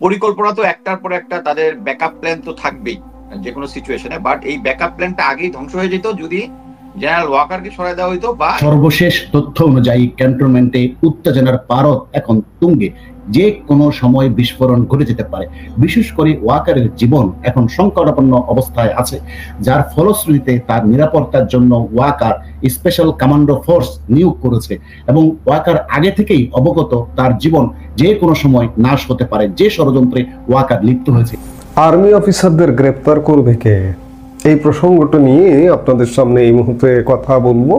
পরিকল্পনা তো একটার পর একটা, তাদের ব্যাকআপ প্ল্যান তো থাকবেই যে কোনো সিচুয়েশনে, বাট এই ব্যাকআপ প্ল্যানটা আগেই ধ্বংস হয়ে যেত যদি জেনারেল ওয়াকারকে সরাই দেওয়া হইতো। বা সর্বশেষ তথ্য অনুযায়ী ক্যান্টনমেন্টে উত্তেজনার পারদ এখন তুঙ্গে, যে কোনো সময় বিস্ফোরণ ঘটে যেতে পারে। বিশেষ করে ওয়াকারের জীবন এখন সংকটাপন্ন অবস্থায় আছে, যার ফলশ্রুতিতে তার নিরাপত্তার জন্য ওয়াকার স্পেশাল কমান্ডো ফোর্স নিয়োগ করেছে এবং ওয়াকার আগে থেকেই অবগত তার জীবন যে কোনো সময় নাশ হতে পারে। যে ষড়যন্ত্রে ওয়াকার লিপ্ত হয়েছে। আর্মি অফিসারদের গ্রেপ্তার করবে কে, এই প্রসঙ্গটা নিয়ে আপনাদের সামনে এই মুহূর্তে কথা বলবো।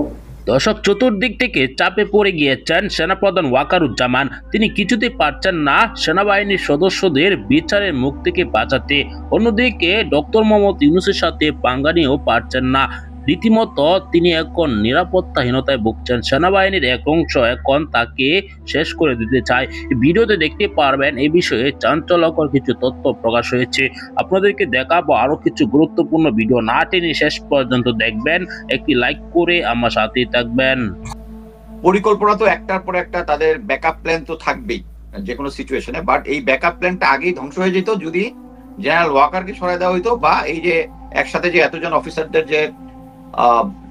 দর্শক, চতুর্দিক থেকে চাপে পড়ে গিয়েছেন সেনাপ্রধান ওয়াকারুজ্জামান। তিনি কিছুতেই পারছেন না সেনাবাহিনীর সদস্যদের বিচারের মুখ থেকে বাঁচাতে। অন্যদিকে ডক্টর মোহাম্মদ ইউনূসের সাথে পাঙ্গা নিয়েও পারছেন না। রীতিমতো তিনি এখন নিরাপত্তাহীনতায় ভুগছেন। সেনাবাহিনীর এক অংশ এখন তাকে শেষ করে দিতে চায়। ভিডিওতে দেখতে পারবেন এই বিষয়ে চাঞ্চল্যকর কিছু তথ্য প্রকাশ হয়েছে। আপনাদেরকে দেখাবো আরো কিছু গুরুত্বপূর্ণ ভিডিও, না টেনে শেষ পর্যন্ত দেখবেন। একটি লাইক করে আমার সাথেই থাকবেন। পরিকল্পনা তো একটার পর একটা, তাদের ব্যাকআপ প্ল্যান তো থাকবেই যে কোনো সিচুয়েশনে, বাট এই ব্যাকআপ প্ল্যানটা আগেই ধ্বংস হয়ে যেত যদি জেনারেল ওয়াকারকে সরাই দেওয়া হইতো। বা এই যে একসাথে যে এতজন অফিসারদের যে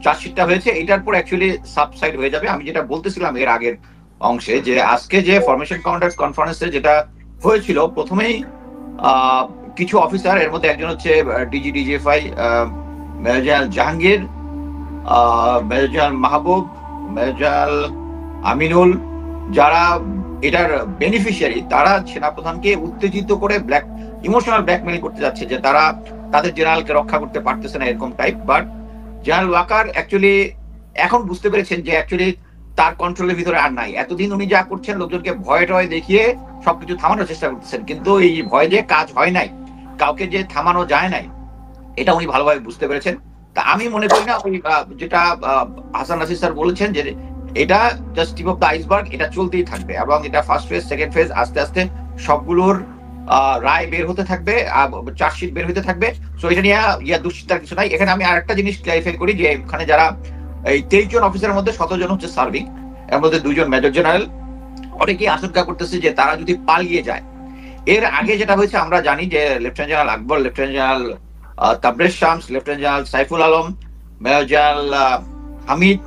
চার্জশিটটা হয়েছে, এটার পর অ্যাকচুয়ালি সাবসাইড হয়ে যাবে। আমি যেটা বলতেছিলাম এর আগের অংশে, যে আজকে যে ফরমেশন কমান্ডার্স কনফারেন্সে যেটা হয়েছিল, প্রথমেই কিছু অফিসার, এর মধ্যে একজন হচ্ছে DGFI major general Jahangir, major general Mahbub, major general Aminul, যারা এটার বেনিফিশিয়ারি, তারা সেনাপ্রধানকে উত্তেজিত করে ইমোশনাল ব্ল্যাকমেইল করতে যাচ্ছে যে তারা তাদের জেনারেলকে রক্ষা করতে পারতেছে না, এরকম type. But general Walker actually এখন বুঝতে পেরেছেন যে অ্যাকচুয়ালি তার কন্ট্রোলের ভিতরে আর নাই। এতদিন উনি যা করছেন, লোকজনকে ভয় টয় দেখিয়ে সবকিছু থামানোর চেষ্টা করতেছেন, কিন্তু এই ভয় যে কাজ হয় নাই, কাউকে যে থামানো যায় নাই, এটা উনি ভালোভাবে বুঝতে পেরেছেন। তা আমি মনে করি না ওই যেটা হাসান নাসির স্যার বলেছেন যে এটা just tip of the iceberg, এটা চলতেই থাকবে এবং এটা ফার্স্ট ফেজ, সেকেন্ড ফেজ, আস্তে আস্তে সবগুলোর রায় বের হতে থাকবে, চার্জশিট বের হতে থাকবে। সো এটা নিয়ে দুশ্চিন্তার কিছু নাই। এখানে আমি আরেকটা জিনিস ক্লারিফাই করি, যে এখানে যারা এই 23 জন অফিসারের মধ্যে 17 জন হচ্ছে সার্ভিং, এর মধ্যে 2 জন মেজর জেনারেল। অনেকেই আশঙ্কা করতেছে যে তারা যদি পালিয়ে যায়। এর আগে যেটা হয়েছে আমরা জানি যে lieutenant general Akbar, lieutenant general Tabrez Shams, lieutenant general Saiful Alam, major general Hamid,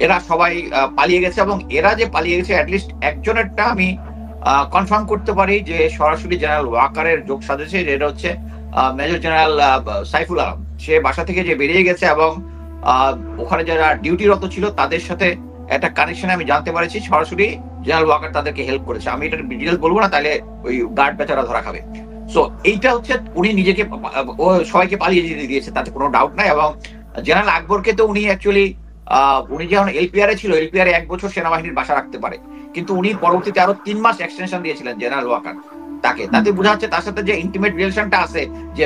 এরা সবাই পালিয়ে গেছে। এবং এরা যে পালিয়ে গেছে, অ্যাটলিস্ট একজনেরটা আমি কনফার্ম করতে পারি যে সরাসরি জেনারেল ওয়াকারের যোগ সাজেছে, যেটা হচ্ছে মেজর জেনারেল সাইফুল আলম। সে বাসা থেকে যে বেরিয়ে গেছে এবং ওখানে যারা ডিউটিরত ছিল তাদের সাথে একটা কানেকশন আমি জানতে পারছি, সরাসরি জেনারেল ওয়াকার তাদেরকে হেল্প করেছে। আমি এটার ডিটেলস বলবো না, তাহলে ওই গার্ড বেচারা ধরা খাবে। সো এইটা হচ্ছে উনি নিজেকে ও সবাইকে পালিয়ে যেতে দিয়েছে, তাতে কোনো ডাউট নাই। এবং জেনারেল আকবরকে তো উনি অ্যাকচুয়ালি উনি যখন এলপিআর ছিল, এলপিআর 1 বছর সেনাবাহিনীর বাসা রাখতে পারে, কিন্তু উনি পরবর্তীতে আরো 3 মাস এক্সটেনশন দিয়েছিলেন জেনারেল ওয়াকার তাকে। তাতে বোঝা যাচ্ছে তার সাথে যে ইন্টিমেট রিলেশনটা আছে, যে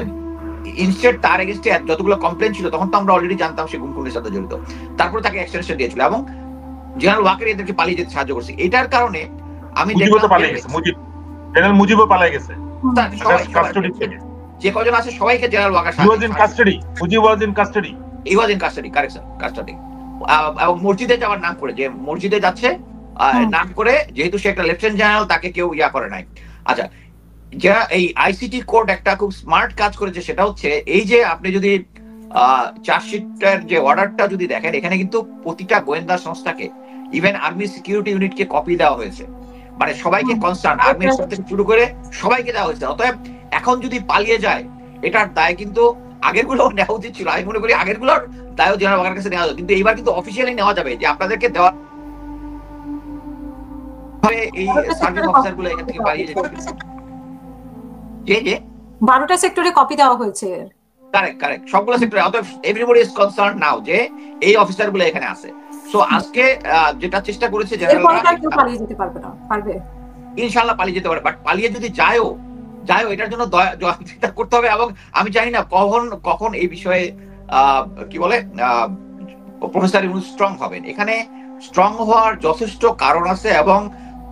ইনস্টেড তার এগেইনস্টে যতগুলো কমপ্লেন ছিল তখন তো আমরা অলরেডি জানতাম সে গুম-খুনের সাথে জড়িত, তারপরে তাকে এক্সটেনশন দিয়েছিল এবং জেনারেল ওয়াকার এদেরকে পালিয়ে যেতে সাহায্য করছে। এটার কারণে আমি যে কজন আছে সবাইকে জেনারেল ওয়াকার এবং মসজিদে যাওয়ার নাম করে, যে মসজিদে যাচ্ছে নাম করে, যেহেতু সে একটা লেফটেন্যান্ট জেনারেল, তাকে কেউ ইয়া করে নাই। আচ্ছা, যারা এই আইসিটি কোর্ট একটা খুব স্মার্ট কাজ করেছে, সেটা হচ্ছে এই যে আপনি যদি চার্জশিটের যে অর্ডারটা যদি দেখেন, এখানে কিন্তু প্রতিটা গোয়েন্দা সংস্থাকে, ইভেন আর্মি সিকিউরিটি ইউনিটকে কপি দেওয়া হয়েছে, মানে সবাইকে কনসার্ন আর্মির থেকে শুরু করে সবাইকে দেওয়া হয়েছে। অতএব এখন যদি পালিয়ে যায়, এটার দায় কিন্তু আগের গুলো নেওয়া উচিত ছিল। আমি মনে করি আগের গুলোর দায়ও জেনারেল ওয়াকারের কাছে নেওয়া যাবে, কিন্তু এইবার কিন্তু অফিসিয়ালি নেওয়া যাবে, যে আপনাদেরকে দেওয়া এই সার্ভিস অফিসার গুলো এখান থেকে পালিয়ে যেতে। যে 12টা সেক্টরে কপি দেওয়া হয়েছে। কারেক্ট সবগুলো সেক্টরে। অতএব এভরিবডি ইজ কনসার্ন নাও যে এই অফিসার গুলো এখানে আছে। সো আজকে যেটা চেষ্টা করেছে পালিয়ে যেতে পারবে না, পারবে ইনশাআল্লাহ পালিয়ে যেতে পারে, বাট পালিয়ে যদি যায়ও এটার জন্য চিন্তা করতে হবে। এবং আমি জানি না কখন এই বিষয়ে কি বলে প্রফেসর ইউনূস স্ট্রং হবেন। এখানে স্ট্রং হওয়ার যথেষ্ট কারণ আছে এবং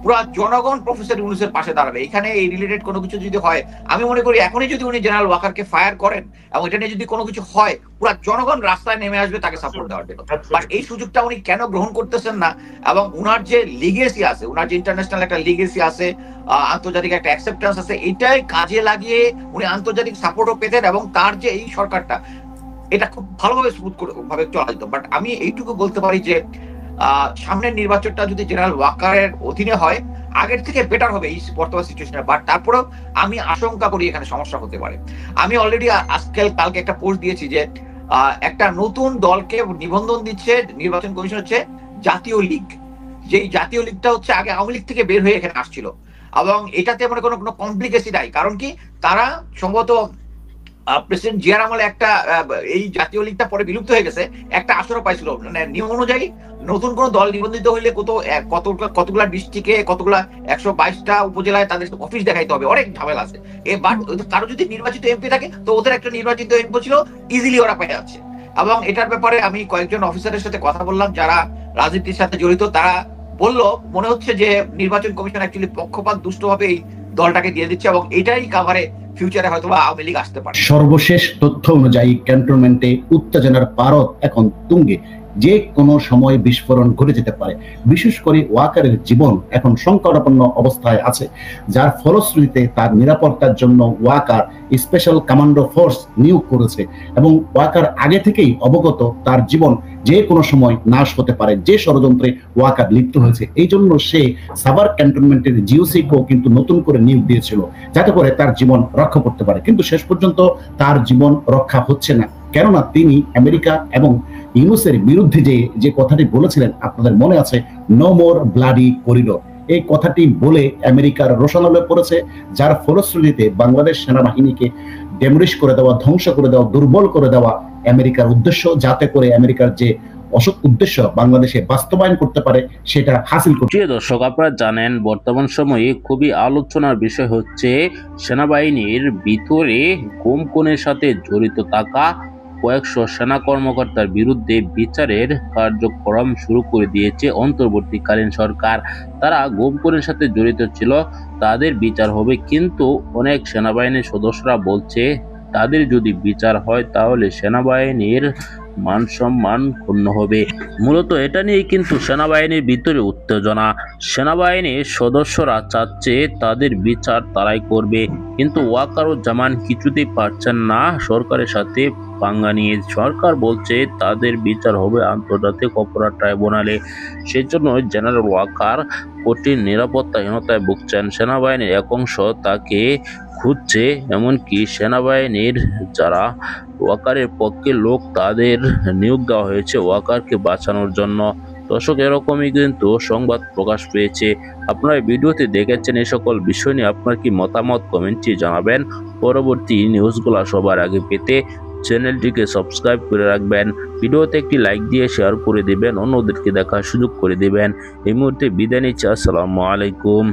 পুরা জনগণ প্রফেসর ইউনূসের পাশে দাঁড়াবে। এখানে এই রিলেটেড কোনো কিছু যদি হয়, আমি মনে করি এখনই যদি উনি জেনারেল ওয়াকারকে ফায়ার করেন এবং এটা নিয়ে যদি কোনো কিছু হয়, পুরা জনগণ রাস্তায় নেমে আসবে তাকে সাপোর্ট দেওয়ার জন্য। বাট এই সুযোগটা উনি কেন গ্রহণ করতেছেন না? এবং উনার যে লিগেসি আছে, উনার যে ইন্টারন্যাশনাল একটা লিগেসি আছে, আন্তর্জাতিক একটা অ্যাকসেপ্টেন্স আছে, এটাই কাজে লাগিয়ে উনি আন্তর্জাতিক সাপোর্টও পেতেন এবং তার যে এই সরকারটা এটা খুব ভালোভাবে স্মুথ ভাবে চলা যেত। বাট আমি এইটুকু বলতে পারি যে সামনের নির্বাচনটা যদি জেনারেল ওয়াকারের অধীনে হয়, আগের থেকে বেটার হবে এই বর্তমান সিচুয়েশনে। বাট তারপরেও আমি আশঙ্কা করি এখানে সমস্যা হতে পারে। আমি অলরেডি কালকে একটা পোস্ট দিয়েছি যে একটা নতুন দলকে নিবন্ধন দিচ্ছে নির্বাচন কমিশন, হচ্ছে জাতীয় লীগ। যেই জাতীয় লীগটা হচ্ছে আগে আওয়ামী লীগ থেকে বের হয়ে এখানে আসছিল, এবং এটাতে মানে কোনো কমপ্লিকেসি নাই। কারণ কি, তারা সম্ভবত প্রেসিডেন্ট জিয়ার আমলে একটা এই জাতীয় লীগটা পরে বিলুপ্ত হয়ে গেছে, একটা আসরও পাইছিল। মানে নিয়ম অনুযায়ী নতুন কোন দল নিবন্ধিত হইলে কতগুলা ডিস্ট্রিক্টে, কতগুলা 122টা উপজেলায় তাদের অফিস দেখাইতে হবে, অনেক ঝামেলা আছে। বাট কারো যদি নির্বাচিত এমপি থাকে, তো ওদের একটা নির্বাচিত এমপি ছিল, ইজিলি ওরা পেয়ে যাচ্ছে। এবং এটার ব্যাপারে আমি কয়েকজন অফিসারের সাথে কথা বললাম যারা রাজনীতির সাথে জড়িত, তারা বললো মনে হচ্ছে যে নির্বাচন কমিশন অ্যাকচুয়ালি পক্ষপাত দুষ্টভাবে এই দলটাকে দিয়ে দিচ্ছে, এবং এটাই কাভারে ফিউচারে হয়তো আওয়ামী লীগ আসতে পারে। সর্বশেষ তথ্য অনুযায়ী ক্যান্টনমেন্টে উত্তেজনার পারদ এখন তুঙ্গে, যে কোনো সময় বিস্ফোরণ ঘটে যেতে পারে। বিশেষ করে ওয়াকারের জীবন এখন সংকটাপন্ন অবস্থায় আছে, যার ফলশ্রুতিতে তার নিরাপত্তার জন্য ওয়াকার স্পেশাল কমান্ডো ফোর্স নিয়োগ করেছে, এবং ওয়াকার আগে থেকেই অবগত তার জীবন যে কোনো সময় নাশ হতে পারে, যে ষড়যন্ত্রে ওয়াকার লিপ্ত হয়েছে। এই জন্য সে সাভার ক্যান্টনমেন্টের জিওসিকেও কিন্তু নতুন করে নিয়োগ দিয়েছিল, যাতে করে তার জীবন রক্ষা করতে পারে। কিন্তু শেষ পর্যন্ত তার জীবন রক্ষা হচ্ছে না, কেননা তিনি আমেরিকা এবং ইউনূসের বিরুদ্ধে যে কথাটি বলেছিলেন, আপনাদের মনে আছে, নো মোর ব্লাডি করিডোর। এই কথাটি বলে আমেরিকার রোষানলে পড়েছে, যার ফলশ্রুতিতে বাংলাদেশ সেনাবাহিনীকে ডেমলিশ করে দেওয়া, ধ্বংস করে দেওয়া, দুর্বল করে দেওয়া আমেরিকার উদ্দেশ্য, যাতে করে আমেরিকার যে অসৎ উদ্দেশ্য বাংলাদেশে বাস্তবায়ন করতে পারে সেটা হাসিল করতে। প্রিয় দর্শক, আপনারা জানেন বর্তমান সময়ে খুবই আলোচনার বিষয় হচ্ছে সেনাবাহিনীর ভিতরে গুম খুনের সাথে জড়িত থাকা কয়েকশো সেনা কর্মকর্তার বিরুদ্ধে বিচারের কার্যক্রম শুরু করে দিয়েছে অন্তর্বর্তীকালীন সরকার। তারা গুম খুনের সাথে জড়িত ছিল, তাদের বিচার হবে। কিন্তু অনেক সেনাবাহিনীর সদস্যরা বলছে তাদের যদি বিচার হয় তাহলে সেনাবাহিনীর মান সম্মান ক্ষুণ্ণ হবে। মূলত এটা নিয়ে কিন্তু সেনাবাহিনীর ভিতরে উত্তেজনা। সেনাবাহিনীর সদস্যরা চাচ্ছে তাদের বিচার তারাই করবে, কিন্তু ওয়াকারুজ্জামান কিছুতেই পারছেন না সরকারের সাথে পাঙ্গা নিয়ে। সরকার বলছে তাদের বিচার হবে আন্তর্জাতিক অপরাধ ট্রাইব্যুনালে। সেই জন্য জেনারেল ওয়াকার কঠিন নিরাপত্তাহীনতায় ভুগছেন। সেনাবাহিনীর এক অংশ তাকে খুঁজছে, এমনকি সেনাবাহিনীর যারা ওয়াকারের পক্ষে লোক তাদের নিয়োগ দেওয়া হয়েছে ওয়াকারকে বাঁচানোর জন্য। দর্শক, এরকমই কিন্তু সংবাদ প্রকাশ পেয়েছে। আপনারা ভিডিওতে দেখেছেন এই সকল বিষয় নিয়ে আপনার কি মতামত কমেন্টে জানাবেন। পরবর্তী নিউজগুলো সবার আগে পেতে চ্যানেলটিকে সাবস্ক্রাইব করে রাখবেন, ভিডিওতে একটি লাইক দিয়ে শেয়ার করে দিবেন, অন্যদেরকে দেখার সুযোগ করে দিবেন। এই মুহূর্তে বিদায় নিচ্ছি। আসসালামু আলাইকুম।